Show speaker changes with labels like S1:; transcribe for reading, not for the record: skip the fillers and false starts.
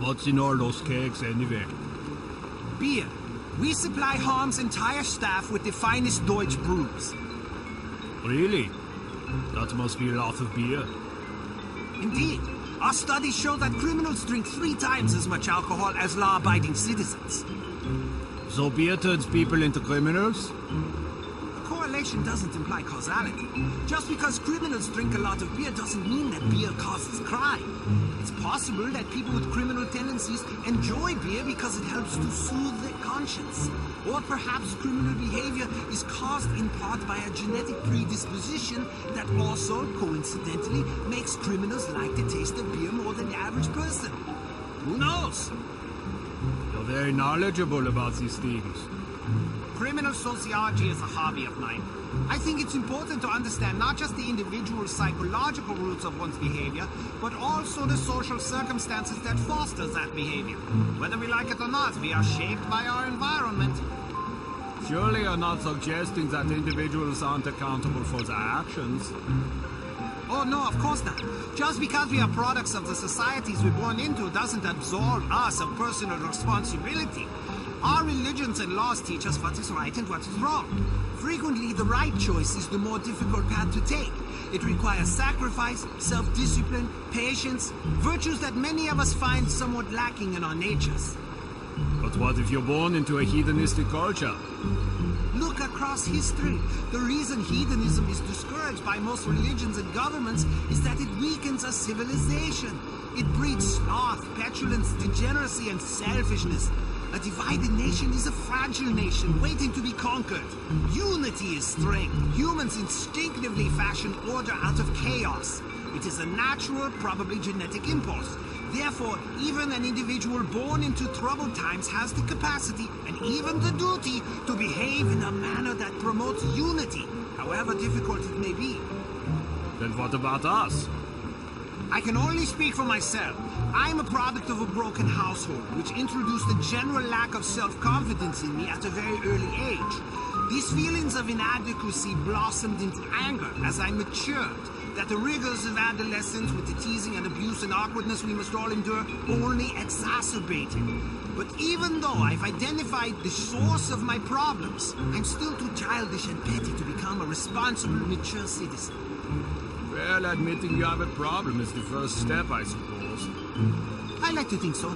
S1: What's in all those cakes anyway?
S2: Beer. We supply Harm's entire staff with the finest Deutsch brews.
S1: Really? That must be a lot of beer.
S2: Indeed. Our studies show that criminals drink 3 times as much alcohol as law-abiding citizens.
S1: So beer turns people into criminals?
S2: Correlation doesn't imply causality. Just because criminals drink a lot of beer doesn't mean that beer causes crime. It's possible that people with criminal tendencies enjoy beer because it helps to soothe their conscience. Or perhaps criminal behavior is caused in part by a genetic predisposition that also, coincidentally, makes criminals like the taste of beer more than the average person. Who knows?
S1: You're very knowledgeable about these things.
S2: Criminal sociology is a hobby of mine. I think it's important to understand not just the individual psychological roots of one's behavior, but also the social circumstances that foster that behavior. Whether we like it or not, we are shaped by our environment.
S1: Surely you're not suggesting that individuals aren't accountable for their actions.
S2: Oh no, of course not. Just because we are products of the societies we're born into doesn't absolve us of personal responsibility. Our religions and laws teach us what is right and what is wrong. Frequently, the right choice is the more difficult path to take. It requires sacrifice, self-discipline, patience, virtues that many of us find somewhat lacking in our natures.
S1: But what if you're born into a hedonistic culture?
S2: Look across history. The reason hedonism is discouraged by most religions and governments is that it weakens a civilization. It breeds sloth, petulance, degeneracy, and selfishness. A divided nation is a fragile nation waiting to be conquered. Unity is strength. Humans instinctively fashion order out of chaos. It is a natural, probably genetic impulse. Therefore, even an individual born into troubled times has the capacity and even the duty to behave in a manner that promotes unity, however difficult it may be.
S1: Then what about us?
S2: I can only speak for myself. I'm a product of a broken household, which introduced a general lack of self-confidence in me at a very early age. These feelings of inadequacy blossomed into anger as I matured, that the rigors of adolescence with the teasing and abuse and awkwardness we must all endure only exacerbated. But even though I've identified the source of my problems, I'm still too childish and petty to become a responsible, mature citizen.
S1: Well, admitting you have a problem is the first step, I suppose.
S2: I like to think so.